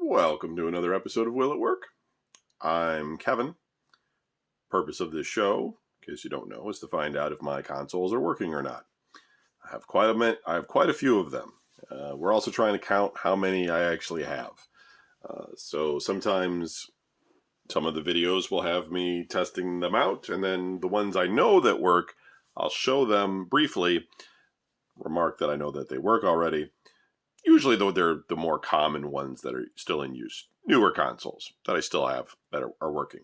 Welcome to another episode of Will It Work? I'm Kevin. Purpose of this show, in case you don't know, is to find out if my consoles are working or not. I have quite a few of them. We're also trying to count how many I actually have. So sometimes some of the videos will have me testing them out, and then the ones I know that work, I'll show them briefly, remark that I know that they work already. Usually, though, they're the more common ones that are still in use. Newer consoles that I still have that are working.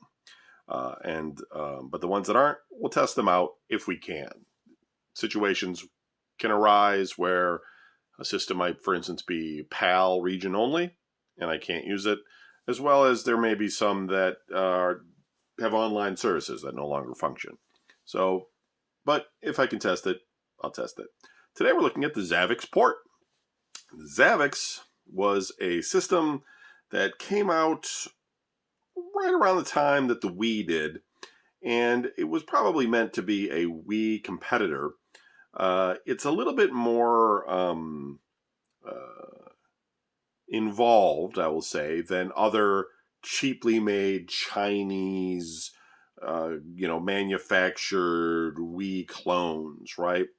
But the ones that aren't, we'll test them out if we can. Situations can arise where a system might, for instance, be PAL region only, and I can't use it, as well as there may be some that have online services that no longer function. So, but if I can test it, I'll test it. Today we're looking at the XaviXPORT. XaviX was a system that came out right around the time that the Wii did, and it was probably meant to be a Wii competitor. It's a little bit more involved, I will say, than other cheaply made Chinese, manufactured Wii clones, right?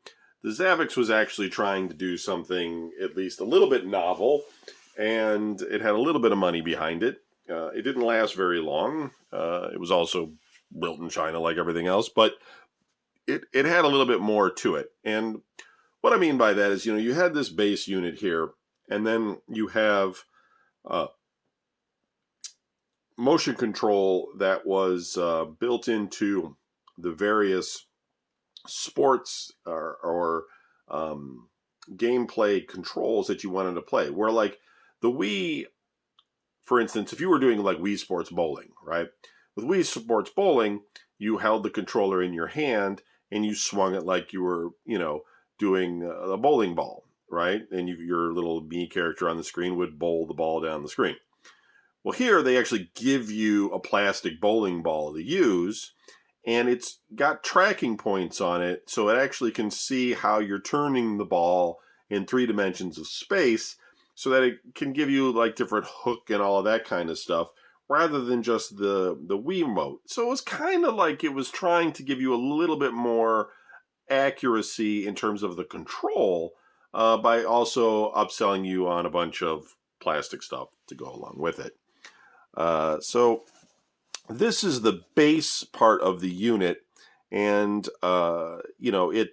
The XaviX was actually trying to do something at least a little bit novel, and it had a little bit of money behind it. It didn't last very long. It was also built in China like everything else, but it had a little bit more to it. And what I mean by that is, you had this base unit here, and then you have motion control that was built into the various sports or gameplay controls that you wanted to play. Where like the Wii, for instance, if you were doing like Wii Sports Bowling, right? With Wii Sports Bowling, you held the controller in your hand and you swung it like you were, doing a bowling ball, right? And your little Mii character on the screen would bowl the ball down the screen. Well, here they actually give you a plastic bowling ball to use, and it's got tracking points on it, so it actually can see how you're turning the ball in 3 dimensions of space, so that it can give you like different hook and all of that kind of stuff, rather than just the Wiimote. So it was kind of like it was trying to give you a little bit more accuracy in terms of the control, by also upselling you on a bunch of plastic stuff to go along with it. So this is the base part of the unit, and they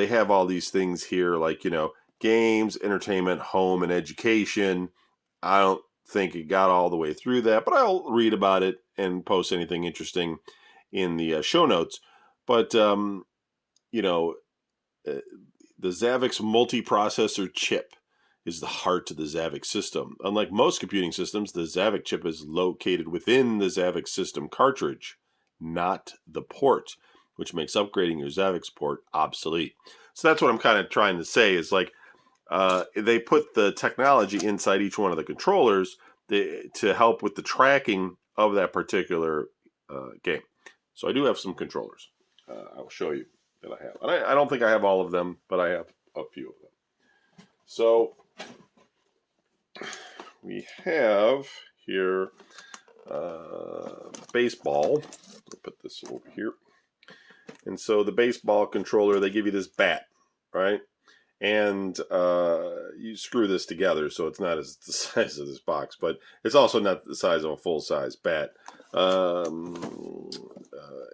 have all these things here like games, entertainment, home, and education. I don't think it got all the way through that, but I'll read about it and post anything interesting in the show notes. But the XaviX multiprocessor chip is the heart of the XaviX system. Unlike most computing systems, the XaviX chip is located within the XaviX system cartridge, not the port, which makes upgrading your XaviX port obsolete. So that's what I'm kind of trying to say is like they put the technology inside each one of the controllers to help with the tracking of that particular game. So I do have some controllers. I'll show you that I have. And I don't think I have all of them, but I have a few of them. So we have here baseball. I'll put this over here. And so the baseball controller, they give you this bat, right? And you screw this together, so it's not as the size of this box, but it's also not the size of a full-size bat.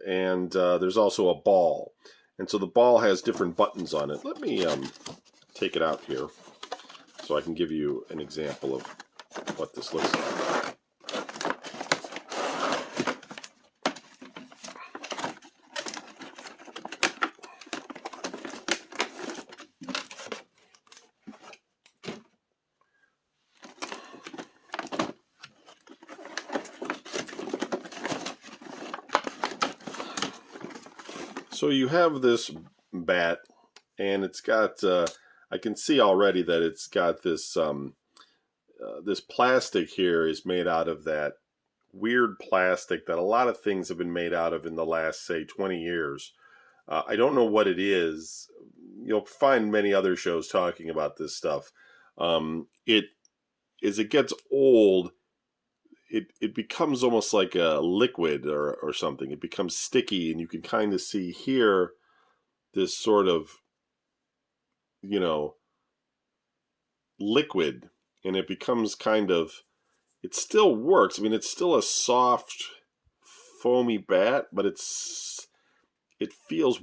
And there's also a ball. And so the ball has different buttons on it. Let me take it out here so I can give you an example of what this looks like. So you have this bat, and it's got, I can see already that it's got this, this plastic here is made out of that weird plastic that a lot of things have been made out of in the last, say, 20 years. I don't know what it is. You'll find many other shows talking about this stuff. It as it gets old, it becomes almost like a liquid or something. It becomes sticky, and you can kind of see here this sort of, liquid, and it becomes kind of, it still works. I mean, it's still a soft, foamy bat, but it feels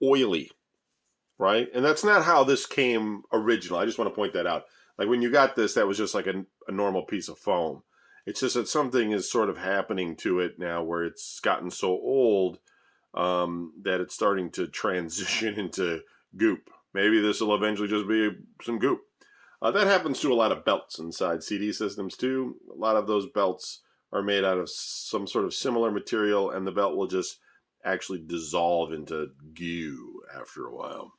oily, right? And that's not how this came originally. I just want to point that out. Like when you got this, that was just like a normal piece of foam. It's just that something is sort of happening to it now where it's gotten so old that it's starting to transition into goop. Maybe this will eventually just be some goop. That happens to a lot of belts inside CD systems too. A lot of those belts are made out of some sort of similar material, and the belt will just actually dissolve into goo after a while.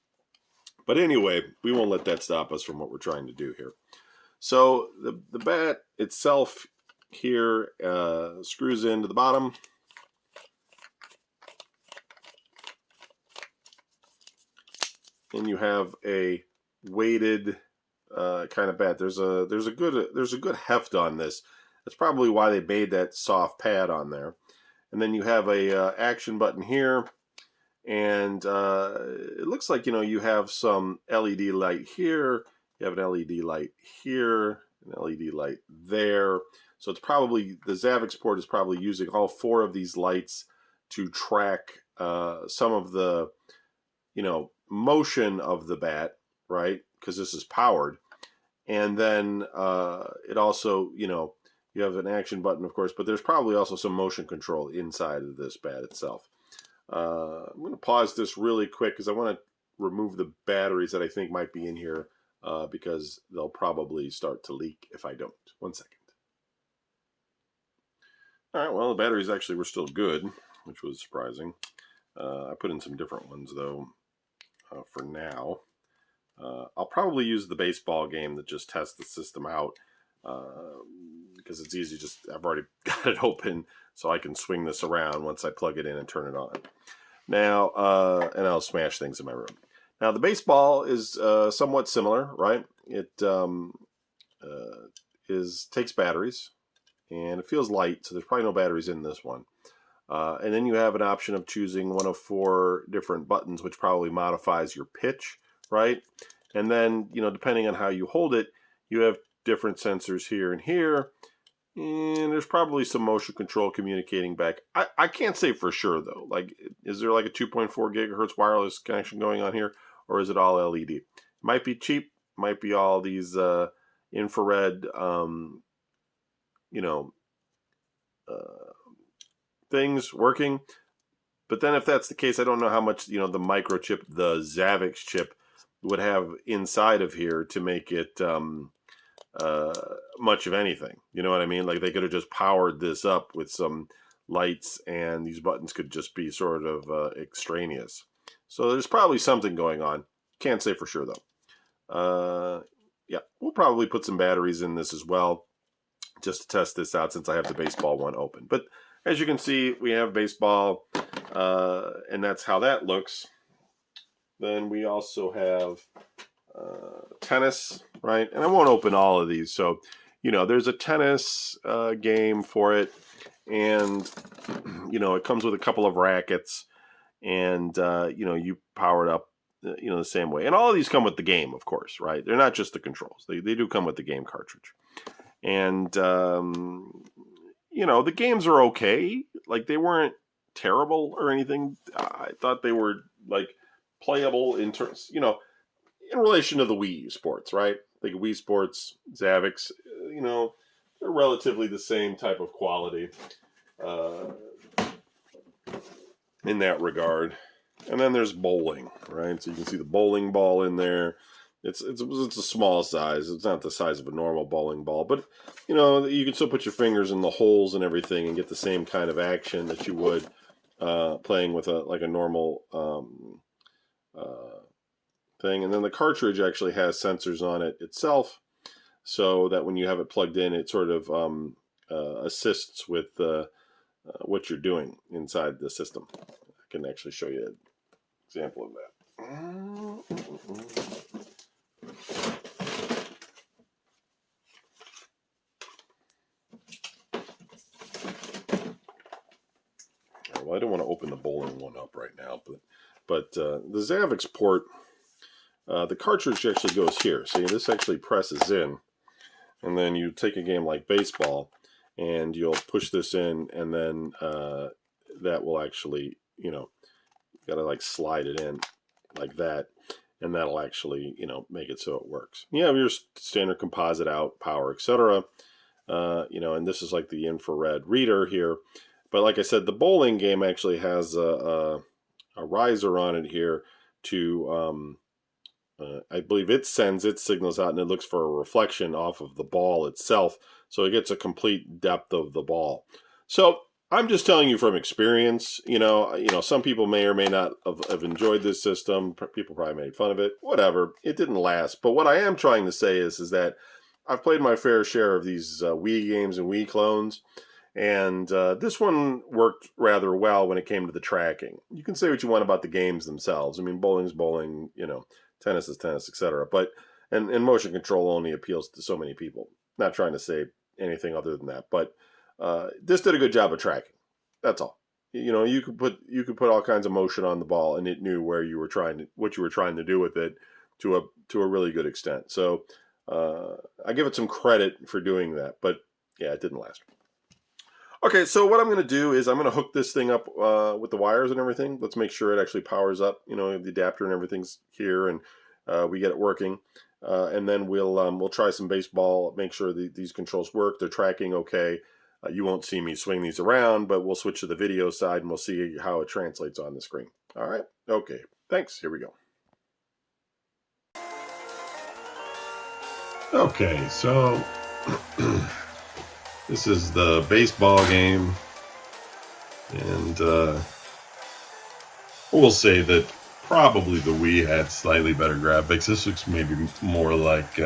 But anyway, we won't let that stop us from what we're trying to do here. So the bat itself here screws into the bottom. And you have a weighted kind of bat. There's a good heft on this. That's probably why they made that soft pad on there. And then you have a action button here, and it looks like you have some LED light here. You have an LED light here, an LED light there. So it's probably, the XaviXPORT is probably using all 4 of these lights to track some of the motion of the bat, right? Because this is powered. And then it also, you have an action button, of course, but there's probably also some motion control inside of this bat itself. I'm going to pause this really quick because I want to remove the batteries that I think might be in here because they'll probably start to leak if I don't. 1 second. All right, well, the batteries actually were still good, which was surprising. I put in some different ones, though, for now. I'll probably use the baseball game to just test the system out because it's easy. I've already got it open, so I can swing this around once I plug it in and turn it on. Now, and I'll smash things in my room. Now, the baseball is somewhat similar, right? It takes batteries, and it feels light, so there's probably no batteries in this one. And then you have an option of choosing one of 4 different buttons, which probably modifies your pitch, right? And then, depending on how you hold it, you have different sensors here and here. And there's probably some motion control communicating back. I can't say for sure, though. Like, is there like a 2.4 gigahertz wireless connection going on here? Or is it all LED? It might be cheap. Might be all these infrared, things working. But then if that's the case, I don't know how much, the microchip, the XaviX chip, would have inside of here to make it much of anything. You know what I mean? Like they could have just powered this up with some lights, and these buttons could just be sort of extraneous. So there's probably something going on. Can't say for sure, though. Yeah, we'll probably put some batteries in this as well, just to test this out since I have the baseball one open. But as you can see, we have baseball, and that's how that looks. Then we also have tennis, right? And I won't open all of these. So, there's a tennis game for it. And, it comes with a couple of rackets. And, you power it up, the same way. And all of these come with the game, of course, right? They're not just the controls. They do come with the game cartridge. And, the games are okay. Like, they weren't terrible or anything. I thought they were, like, playable in terms, in relation to the Wii Sports, right? Like Wii Sports, XaviX, they're relatively the same type of quality in that regard. And then there's bowling, right? So you can see the bowling ball in there. It's a small size. It's not the size of a normal bowling ball, but you can still put your fingers in the holes and everything and get the same kind of action that you would playing with a normal thing. And then the cartridge actually has sensors on it itself, so that when you have it plugged in, it sort of assists with what you're doing inside the system. I can actually show you an example of that. well, I don't want to open the bowling one up right now, but the XaviXPORT, the cartridge actually goes here. See, this actually presses in, and then you take a game like baseball, and you'll push this in, and then that will actually, you know, got to like slide it in like that, and that'll actually, you know, make it so it works. You have your standard composite out, power, etc. You know, and this is like the infrared reader here. But like I said, the bowling game actually has a riser on it here to, I believe it sends its signals out and it looks for a reflection off of the ball itself. So it gets a complete depth of the ball. So I'm just telling you from experience, you know, some people may or may not have enjoyed this system. People probably made fun of it, whatever. It didn't last. But what I am trying to say is that I've played my fair share of these Wii games and Wii clones. And this one worked rather well when it came to the tracking. You can say what you want about the games themselves. I mean, bowling's bowling, you know, tennis is tennis, etc. But and motion control only appeals to so many people. Not trying to say anything other than that, but this did a good job of tracking. That's all. You know, you could put all kinds of motion on the ball, and it knew where you were what you were trying to do with it to a really good extent. So I give it some credit for doing that. But yeah, it didn't last. Okay, so what I'm going to do is I'm going to hook this thing up with the wires and everything. Let's make sure it actually powers up. You know, the adapter and everything's here, and we get it working. And then we'll try some baseball, make sure these controls work. They're tracking okay. You won't see me swing these around, but we'll switch to the video side, and we'll see how it translates on the screen. All right? Okay, thanks. Here we go. Okay, so this is the baseball game, and we'll say that probably the Wii had slightly better graphics. This looks maybe more like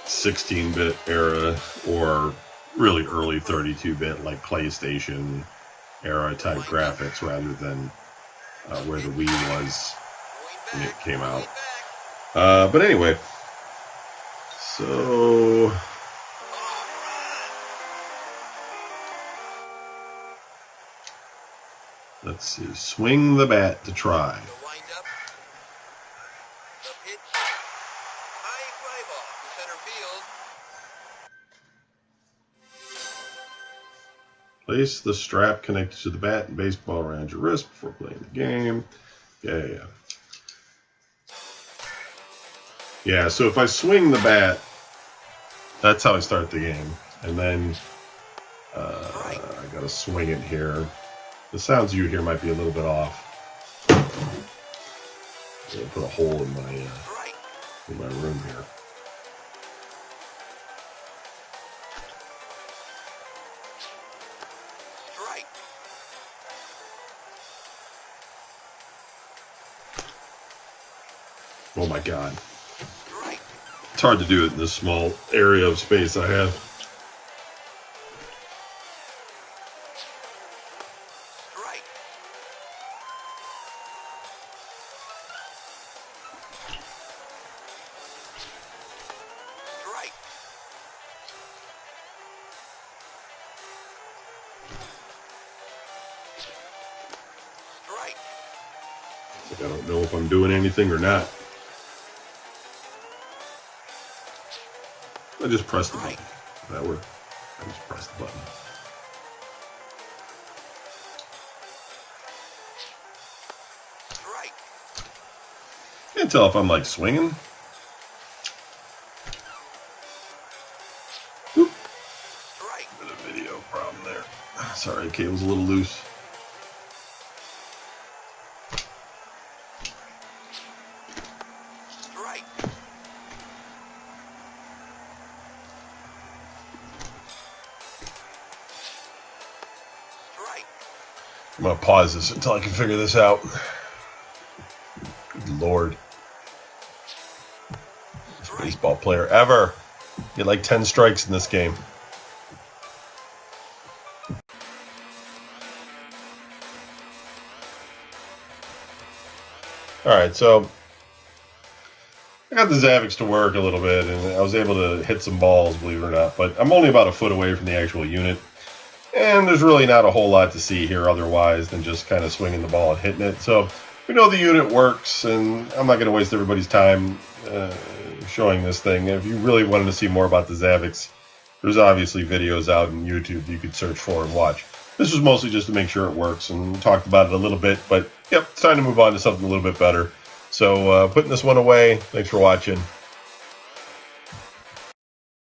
16-bit era, or really early 32-bit like PlayStation era type graphics, rather than where the Wii was when it came out. But anyway, so let's see. Swing the bat to try. Place the strap connected to the bat and baseball around your wrist before playing the game. Yeah, so if I swing the bat, that's how I start the game. And then I gotta swing it here. The sounds you hear might be a little bit off. I'll put a hole in my room here. Oh my God. It's hard to do it in this small area of space I have. Like I don't know if I'm doing anything or not. I just press the button. That worked. I just press the button. Can't tell if I'm like swinging. Oop. Bit of video problem there. Sorry, the cable's a little loose. I'm going to pause this until I can figure this out. Good Lord. Best baseball player ever. Get like 10 strikes in this game. Alright, so I got the XaviX to work a little bit, and I was able to hit some balls, believe it or not. But I'm only about a foot away from the actual unit. And there's really not a whole lot to see here otherwise than just kind of swinging the ball and hitting it. So we know the unit works, and I'm not going to waste everybody's time showing this thing. If you really wanted to see more about the XaviX, there's obviously videos out on YouTube you could search for and watch. This was mostly just to make sure it works, and we talked about it a little bit, but yep, it's time to move on to something a little bit better. So putting this one away, thanks for watching.